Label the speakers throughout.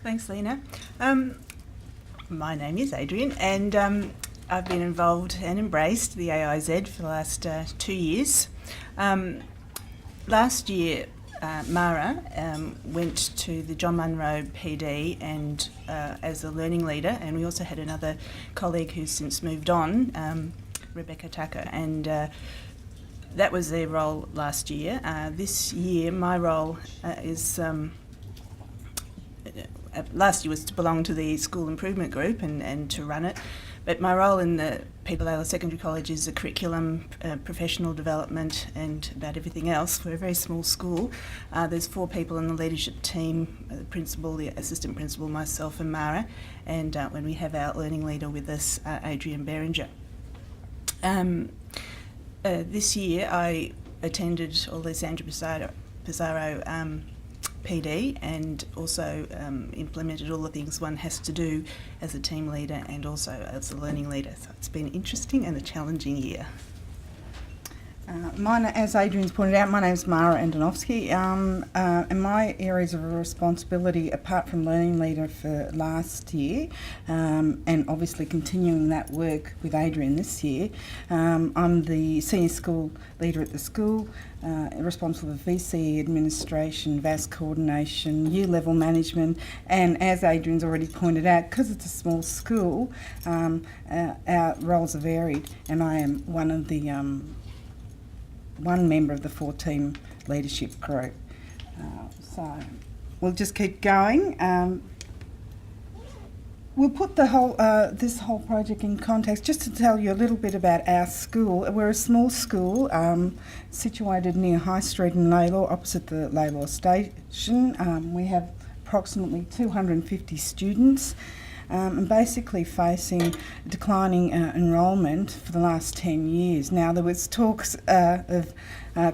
Speaker 1: Thanks, Lena. My name is Adrian, and I've been involved and embraced the AiZ for the last 2 years. Last year, Mara went to the John Munro PD and as a learning leader, and we also had another colleague who's since moved on, Rebecca Tucker, and that was their role last year. This year, my role is last year was to belong to the school improvement group and to run it, but my role in the Lalor Secondary College is the curriculum, professional development, and about everything else. We're a very small school. There's 4 people in the leadership team: the principal, the assistant principal, myself, and Mara. And when we have our learning leader with us, Adrian Beringer. This year, I attended Alessandra Pizarro PD and also implemented all the things one has to do as a team leader and also as a learning leader. So it's been interesting and a challenging year.
Speaker 2: As Adrian's pointed out, my name's Mara Andonovsky, and my areas of responsibility, apart from learning leader for last year, and obviously continuing that work with Adrian this year, I'm the senior school leader at the school, responsible for VCE administration, VAS coordination, year level management, and as Adrian's already pointed out, because it's a small school, our roles are varied, and I am one of the one member of the 4-team leadership group. So we'll just keep going. We'll put the whole this whole project in context just to tell you a little bit about our school. We're a small school situated near High Street in Lalor, opposite the Lalor station. We have approximately 250 students. And basically facing declining enrolment for the last 10 years. Now, there was talks of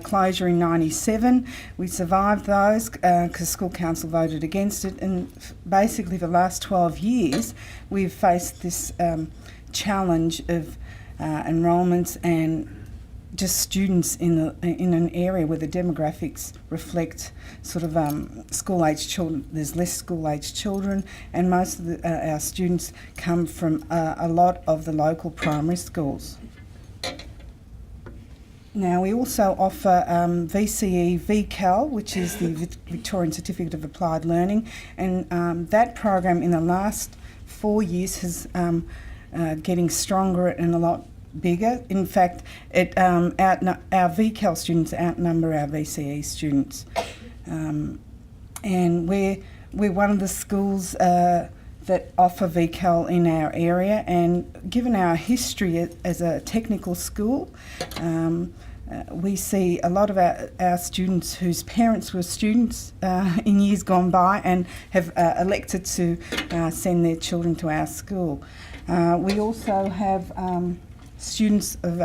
Speaker 2: closure in '97. We survived those because school council voted against it, and basically for the last 12 years we've faced this challenge of enrolments and just students in an area where the demographics reflect sort of school-aged children. There's less school-aged children, and most of our students come from a lot of the local primary schools. Now, we also offer VCE VCAL, which is the Victorian Certificate of Applied Learning, and that program in the last 4 years has getting stronger and a lot bigger. In fact, our VCAL students outnumber our VCE students, and we're one of the schools that offer VCAL in our area. And given our history as a technical school, we see a lot of our students whose parents were students in years gone by and have elected to send their children to our school. We also have students of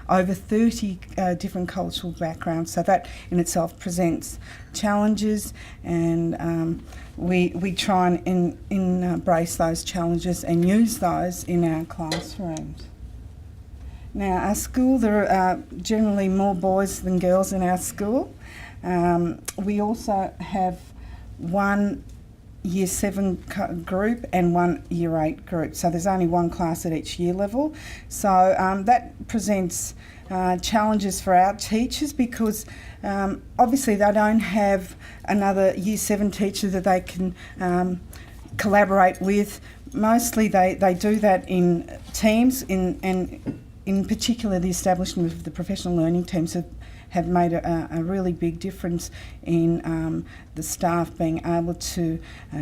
Speaker 2: over 30 different cultural backgrounds, so that in itself presents challenges, and we try and embrace those challenges and use those in our classrooms. Now, our school, there are generally more boys than girls in our school. We also have one Year 7 group and one Year 8 group, so there's only one class at each year level. So that presents challenges for our teachers because obviously they don't have another Year 7 teacher that they can collaborate with. Mostly they do that in teams, and in particular the establishment of the professional learning teams have made a really big difference in the staff being able to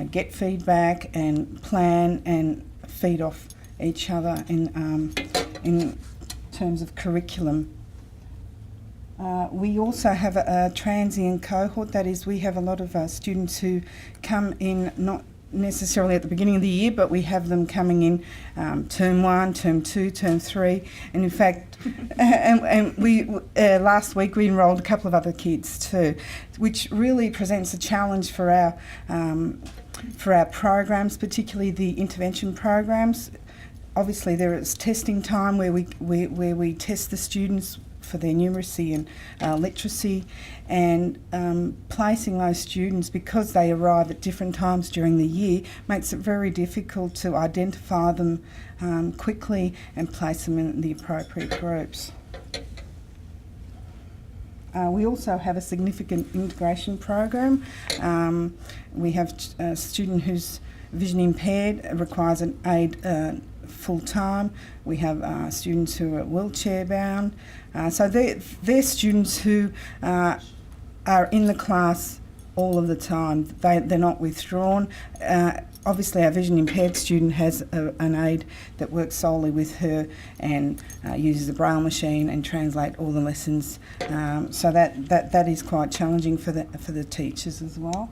Speaker 2: get feedback and plan and feed off each other in terms of curriculum. We also have a transient cohort, that is, we have a lot of students who come in not necessarily at the beginning of the year, but we have them coming in term 1, term 2, term 3, and in fact, and we last week we enrolled a couple of other kids too, which really presents a challenge for our programs, particularly the intervention programs. Obviously, there is testing time where we test the students for their numeracy and literacy, and placing those students, because they arrive at different times during the year, makes it very difficult to identify them quickly and place them in the appropriate groups. We also have a significant integration program. We have a student who's vision impaired, requires an aid full time. We have students who are wheelchair bound. So they're students who are in the class all of the time. They're not withdrawn. Obviously, our vision impaired student has an aide that works solely with her and uses a braille machine and translate all the lessons. So that is quite challenging for the teachers as well.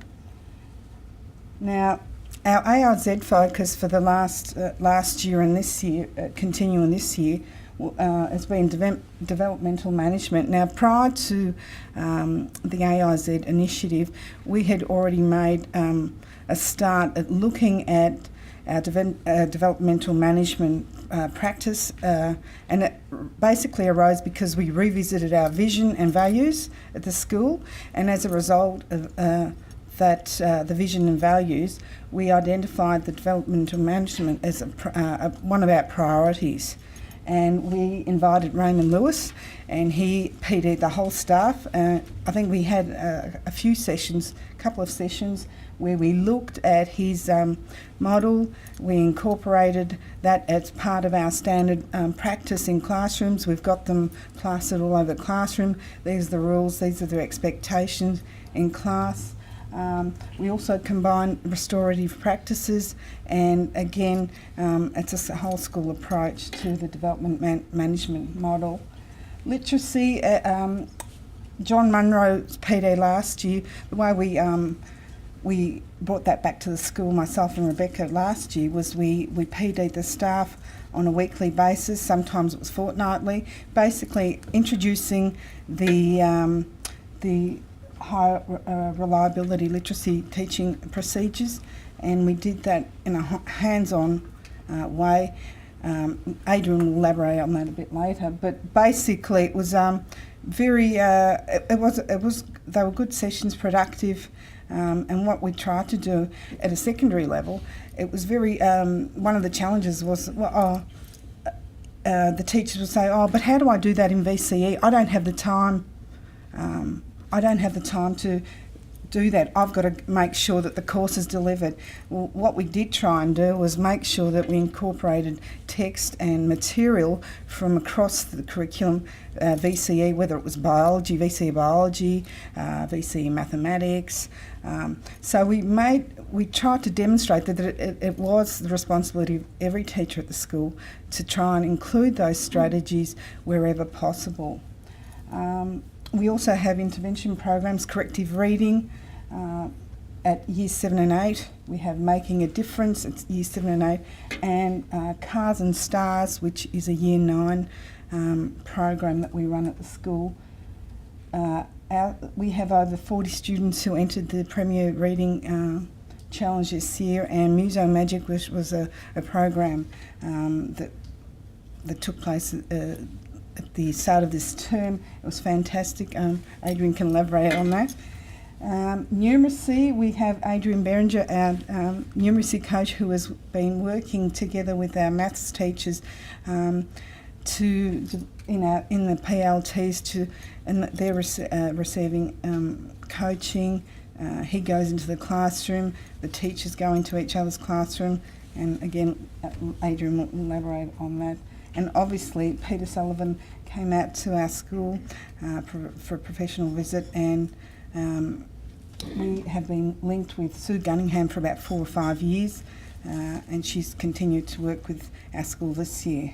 Speaker 2: Now, our AiZ focus for the last year and this year, continuing this year, has been developmental management. Now, prior to the AiZ initiative, we had already made a start at looking at our developmental management practice, and it basically arose because we revisited our vision and values at the school, and as a result of the vision and values, we identified the developmental management as one of our priorities. And we invited Raymond Lewis, and he PD'd the whole staff. I think we had a couple of sessions where we looked at his model. We incorporated that as part of our standard practice in classrooms. We've got them plastered all over the classroom. These are the rules, these are the expectations in class. We also combine restorative practices, and again, it's a whole school approach to the development management model. Literacy, John Munro's PD last year, the way we brought that back to the school, myself and Rebecca last year, was we PD'd the staff on a weekly basis, sometimes it was fortnightly, basically introducing the high reliability literacy teaching procedures, and we did that in a hands-on way. Adrian will elaborate on that a bit later, but basically it was they were good sessions, productive, and what we tried to do at a secondary level, it was very one of the challenges was the teachers would say, but how do I do that in VCE? I don't have the time. I don't have the time to do that. I've got to make sure that the course is delivered. Well, what we did try and do was make sure that we incorporated text and material from across the curriculum, VCE, whether it was biology, VCE biology, VCE mathematics. So we tried to demonstrate that it was the responsibility of every teacher at the school to try and include those strategies wherever possible. We also have intervention programs, corrective reading at Year 7 and 8. We have Making a Difference at Year 7 and 8, and Cars and Stars, which is a Year 9 program that we run at the school. We have over 40 students who entered the Premier Reading Challenge this year, and Muso Magic, which was a program that took place at the start of this term. It was fantastic. Adrian can elaborate on that. Numeracy, we have Adrian Berenger, our numeracy coach, who has been working together with our maths teachers in the PLTs and they're receiving coaching. He goes into the classroom, the teachers go into each other's classroom, and again, Adrian will elaborate on that. And obviously, Peter Sullivan came out to our school for a professional visit, and we have been linked with Sue Gunningham for about 4 or 5 years, and she's continued to work with our school this year.